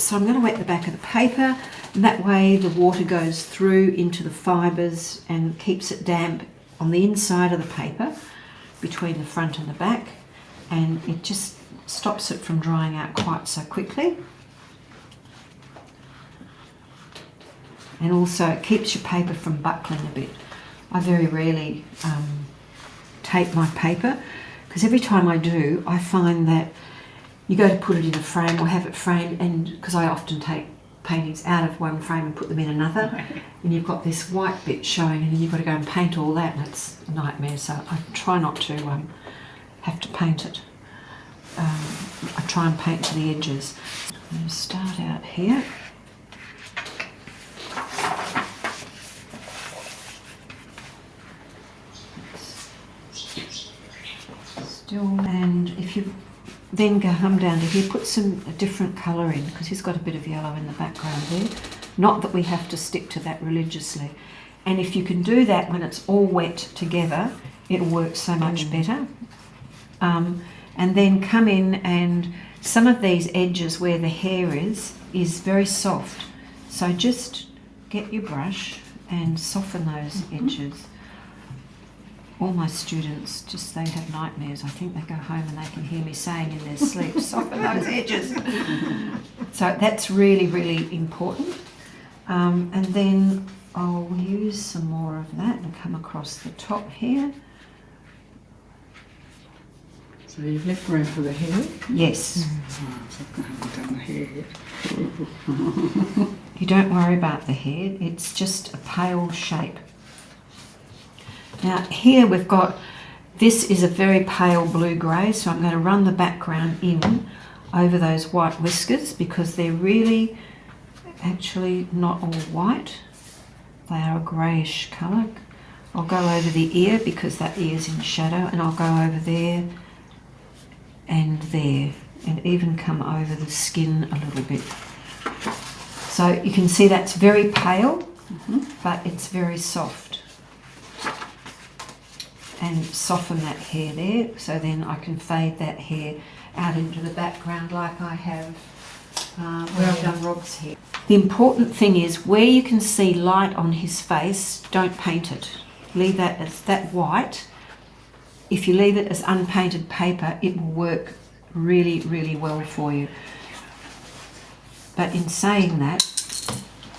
So I'm going to wet the back of the paper, and that way the water goes through into the fibres and keeps it damp on the inside of the paper between the front and the back, and it just stops it from drying out quite so quickly. And also it keeps your paper from buckling a bit. I very rarely tape my paper, because every time I do, I find that you go to put it in a frame or have it framed, and because I often take paintings out of one frame and put them in another, and you've got this white bit showing, and then you've got to go and paint all that, and it's a nightmare. So I try not to have to paint it. I try and paint to the edges. I'm going to start out here. And if you then come down to here, put a different colour in, because he's got a bit of yellow in the background there. Not that we have to stick to that religiously. And if you can do that when it's all wet together, it'll work so much better. And then come in, and some of these edges where the hair is very soft. So just get your brush and soften those edges. All my students, they have nightmares. I think they go home and they can hear me saying in their sleep, soften those edges. So that's really, really important. And then I'll use some more of that and come across the top here. So you've left room for the hair? Yes. I haven't done the hair yet. You don't worry about the hair, it's just a pale shape. Now here we've got, this is a very pale blue-grey, so I'm going to run the background in over those white whiskers, because they're really actually not all white. They are a greyish colour. I'll go over the ear because that ear's in shadow, and I'll go over there and there, and even come over the skin a little bit. So you can see that's very pale, but it's very soft. And soften that hair there, so then I can fade that hair out into the background like I have where I've done Rob's hair. The important thing is, where you can see light on his face, don't paint it. Leave that as that white. If you leave it as unpainted paper, it will work really, really well for you. But in saying that,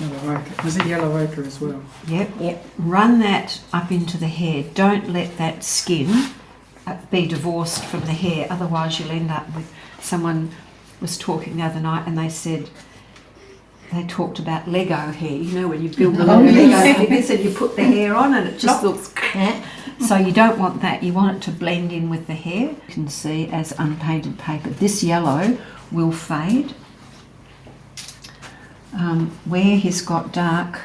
Yellow ochre. Was it yellow ochre as well? Yep. Run that up into the hair. Don't let that skin be divorced from the hair, otherwise you'll end up with, someone was talking the other night and they said, they talked about Lego hair. You know, when you build the Lego figures and you put the hair on and it just looks... So you don't want that. You want it to blend in with the hair. You can see as unpainted paper. This yellow will fade. Where he's got dark,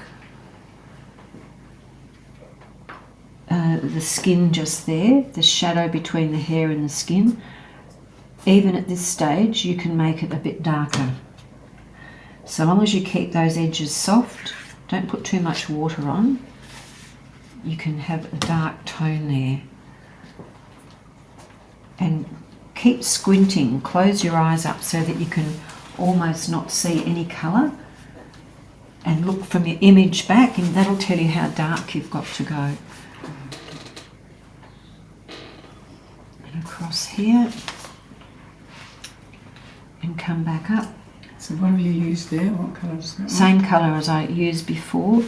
the skin just there, the shadow between the hair and the skin, even at this stage you can make it a bit darker. So long as you keep those edges soft, don't put too much water on, you can have a dark tone there. And keep squinting, close your eyes up so that you can almost not see any colour. And look from your image back, and that'll tell you how dark you've got to go. And across here, and come back up. So what have you used there? What colour is that? Same colour as I used before.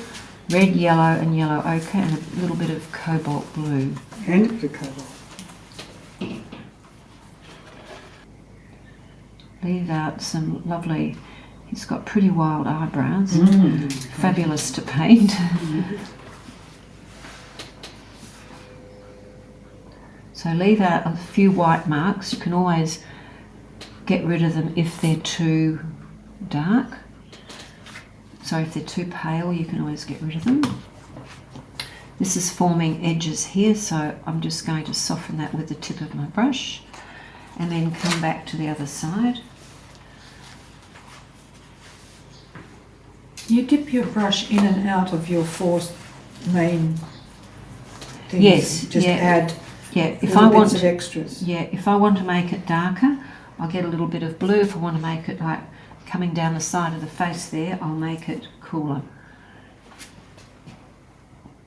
Red, yellow and yellow ochre, and a little bit of cobalt blue. And a bit of cobalt. Leave out some lovely... He's got pretty wild eyebrows, fabulous to paint. So leave out a few white marks. You can always get rid of them if they're too dark. So if they're too pale, you can always get rid of them. This is forming edges here, so I'm just going to soften that with the tip of my brush and then come back to the other side. You dip your brush in and out of your four main things. Yes, just add if I want of extras. Yeah, if I want to make it darker, I'll get a little bit of blue. If I want to make it like coming down the side of the face there, I'll make it cooler.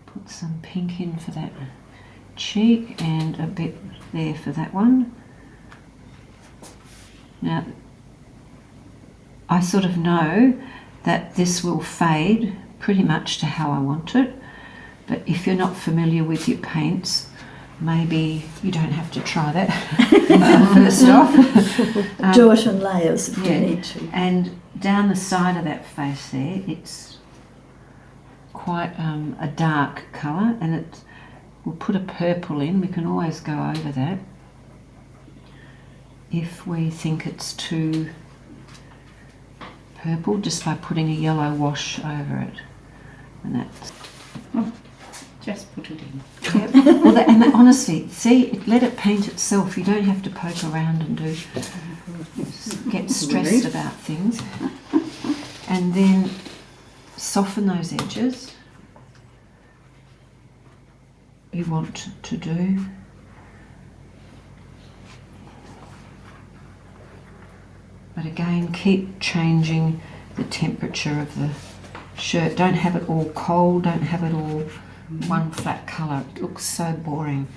Put some pink in for that cheek and a bit there for that one. Now, I sort of know that this will fade pretty much to how I want it, but if you're not familiar with your paints, maybe you don't have to try that first off. Do it in layers if Yeah, you need to. and down the side of that face there, it's quite a dark colour, and we'll put a purple in. We can always go over that if we think it's too purple, just by putting a yellow wash over it, and that's Just put it in. well, honestly, see, let it paint itself. You don't have to poke around and get stressed about things. And then soften those edges you want to do. But again, keep changing the temperature of the shirt. Don't have it all cold, don't have it all one flat colour. It looks so boring.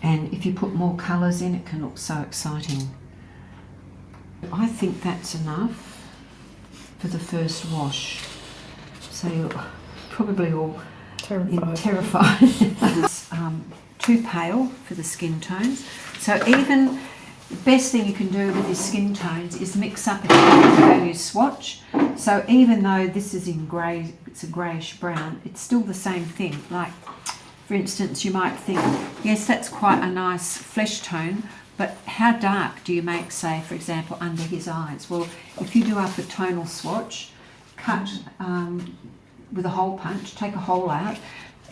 And if you put more colours in, it can look so exciting. I think that's enough for the first wash. So you're probably all terrified. It's too pale for the skin tones. So even the best thing you can do with your skin tones is mix up a different value swatch. So even though this is in grey, it's a greyish brown, it's still the same thing. Like, for instance, you might think, yes, that's quite a nice flesh tone, but how dark do you make, say, for example, under his eyes? Well, if you do up a tonal swatch, cut with a hole punch, take a hole out,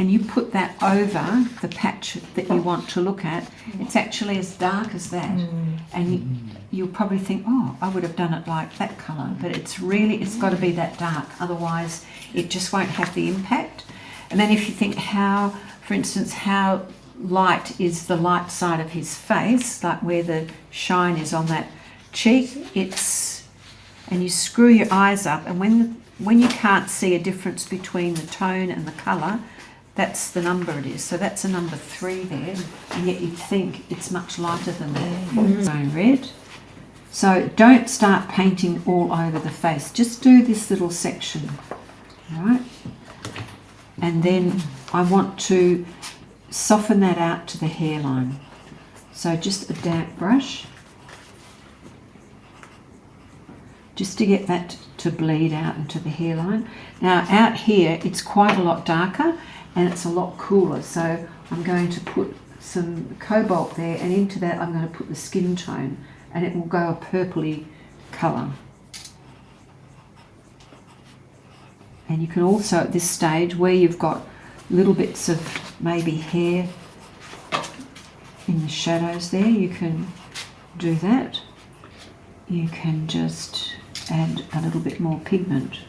and you put that over the patch that you want to look at, it's actually as dark as that. And you'll probably think, oh, I would have done it like that colour, but it's got to be that dark, otherwise it just won't have the impact. And then if you think for instance, how light is the light side of his face, like where the shine is on that cheek, and you screw your eyes up, and when you can't see a difference between the tone and the colour, that's the number it is. So that's a number 3 there, and yet you'd think it's much lighter than that. So red. So don't start painting all over the face. Just do this little section, all right? And then I want to soften that out to the hairline. So just a damp brush, just to get that to bleed out into the hairline. Now out here, it's quite a lot darker and it's a lot cooler. So I'm going to put some cobalt there, and into that I'm going to put the skin tone, and it will go a purpley colour. And you can also, at this stage, where you've got little bits of maybe hair in the shadows there, you can do that. You can just add a little bit more pigment.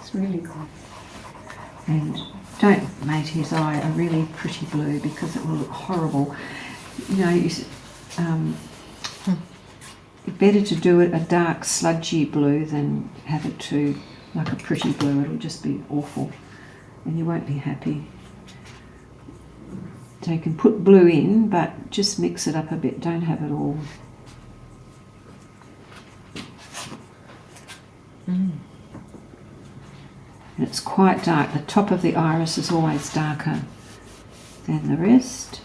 It's really good. And don't make his eye a really pretty blue, because it will look horrible. You know, better to do it a dark sludgy blue than have it to like a pretty blue. It'll just be awful and you won't be happy. So you can put blue in, but just mix it up a bit, don't have it all. And it's quite dark. The top of the iris is always darker than the rest.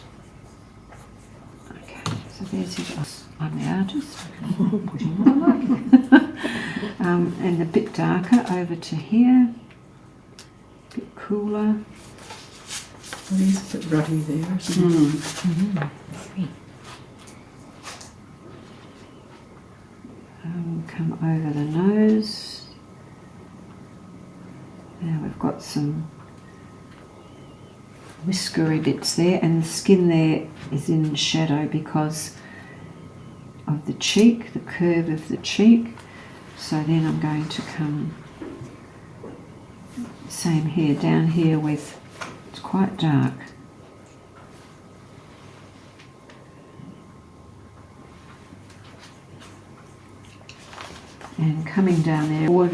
Okay, so there's his. I'm the artist. I'm putting what I like. And a bit darker over to here. A bit cooler. Well, he's a bit ruddy there, isn't he? Come over the nose. Now we've got some whiskery bits there, and the skin there is in shadow because of the cheek, the curve of the cheek. So then I'm going to come, same here, down here with, it's quite dark. And coming down there, or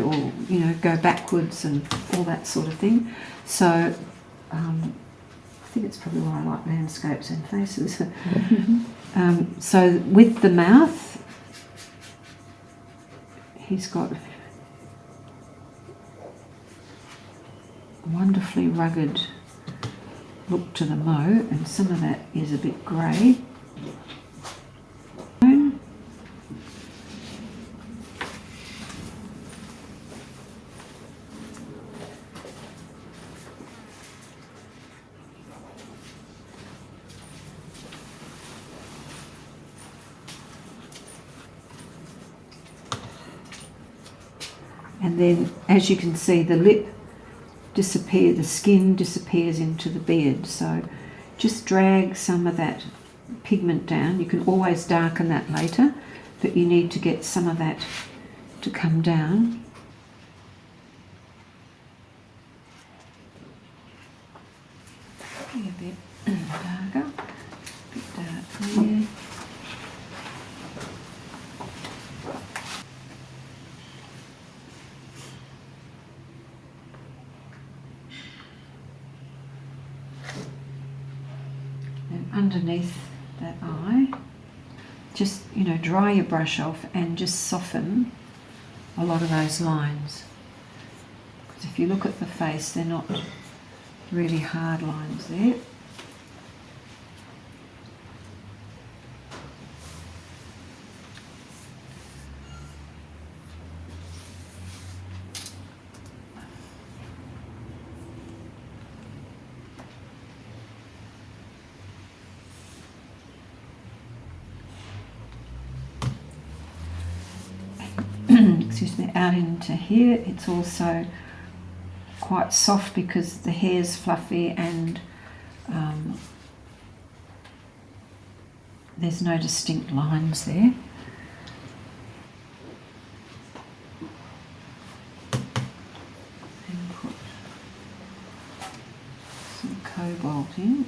you know, go backwards and all that sort of thing. So I think it's probably why I like landscapes and faces. So with the mouth, he's got a wonderfully rugged look to the mo, and some of that is a bit grey. And then, as you can see, the lip disappears, the skin disappears into the beard. So just drag some of that pigment down. You can always darken that later, but you need to get some of that to come down. Probably a bit darker, a bit dark there. Underneath that eye, just, you know, dry your brush off and just soften a lot of those lines, because if you look at the face, they're not really hard lines there. Excuse me, out into here, it's also quite soft because the hair's fluffy and there's no distinct lines there. And put some cobalt in.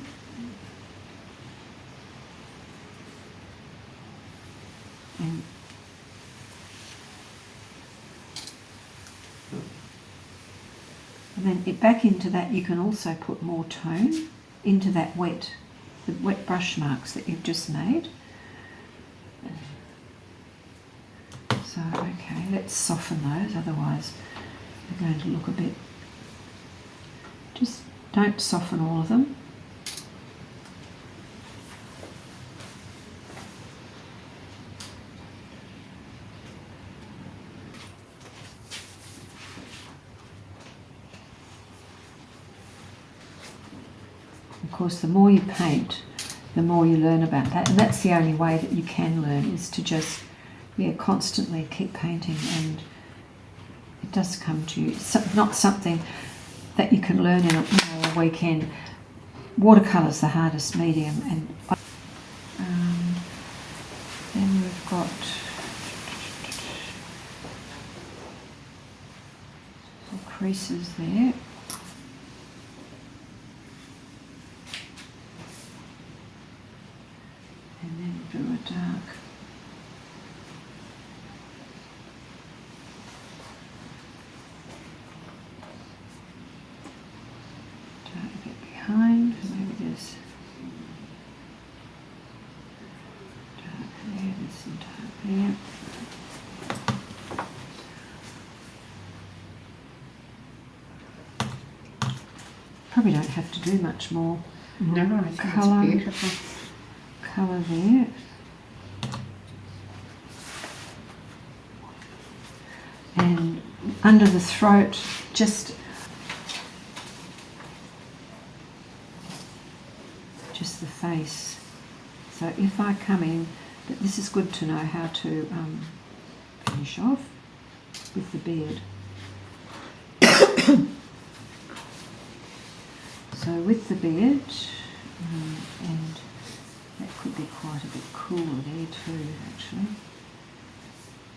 And then back into that, you can also put more tone into that the wet brush marks that you've just made. So, okay, let's soften those, otherwise they're going to look a bit... Just don't soften all of them. Of course, the more you paint, the more you learn about that, and that's the only way that you can learn, is to just, constantly keep painting, and it does come to you. It's not something that you can learn in a weekend. Watercolour's the hardest medium, and then we've got some creases there. Dark. Dark a bit behind, maybe there's dark there, there's some dark there. Probably don't have to do much more. No, I think it's beautiful. Colour there. And under the throat, just face. So if I come in, but this is good to know how to finish off with the beard. So with the beard, and that could be quite a bit cooler there too, actually,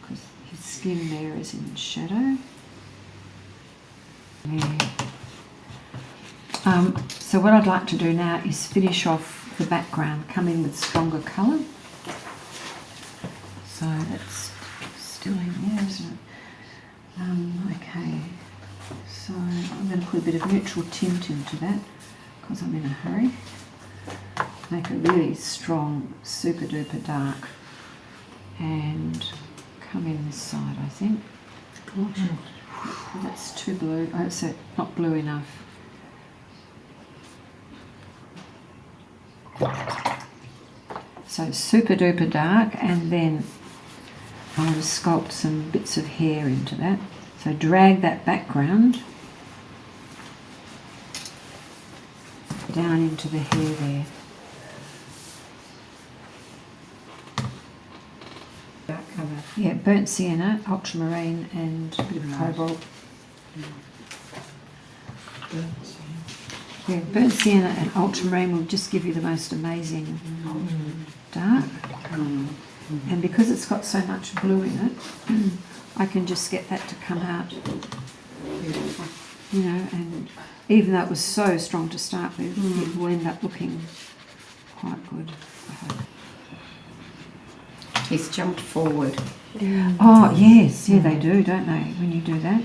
because his skin there is in shadow. Yeah. So what I'd like to do now is finish off the background, come in with stronger colour. So that's still in there, isn't it? Okay, so I'm going to put a bit of neutral tint into that because I'm in a hurry. Make a really strong, super duper dark, and come in this side, I think. That's too blue. Oh, it's not blue enough. So super duper dark, and then I'm going to sculpt some bits of hair into that. So drag that background down into the hair there. Dark colour. Yeah, burnt sienna, ultramarine, and a bit of cobalt. Yeah, burnt sienna and ultramarine will just give you the most amazing dark. And because it's got so much blue in it, I can just get that to come out. You know, and even though it was so strong to start with, it will end up looking quite good, I hope. He's jumped forward. Oh, yes, yeah, they do, don't they, when you do that?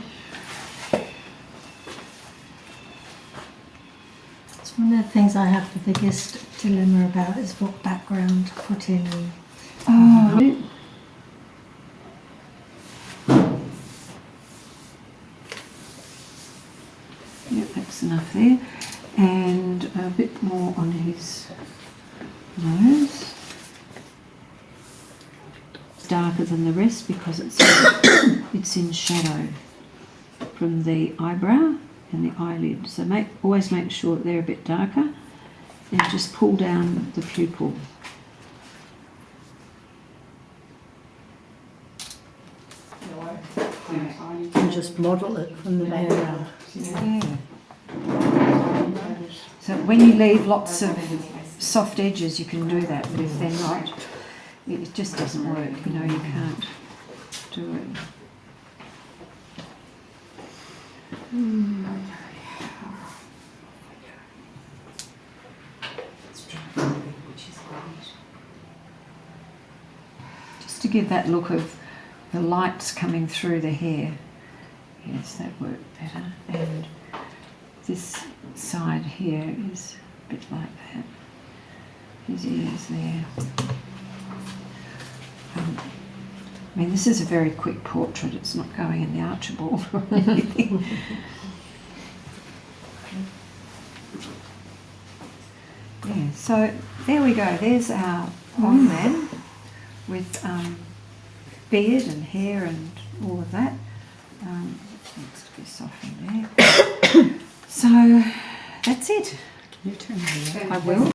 It's one of the things I have the biggest dilemma about is what background to put in. Oh, yeah, that's enough there. And a bit more on his nose. It's darker than the rest because it's in shadow from the eyebrow and the eyelid. So always make sure that they're a bit darker, and just pull down the pupil. And just model it from the background. Yeah. So when you leave lots of soft edges, you can do that, but if they're not, it just doesn't work. You know, you can't do it. Just to give that look of the lights coming through the hair. Yes, that worked better. And this side here is a bit like that. His ears there. I mean, this is a very quick portrait. It's not going in the Archibald or anything. Yeah, so there we go. There's our old man with beard and hair and all of that. Needs to be softened there. So that's it. Can you turn me around? I will.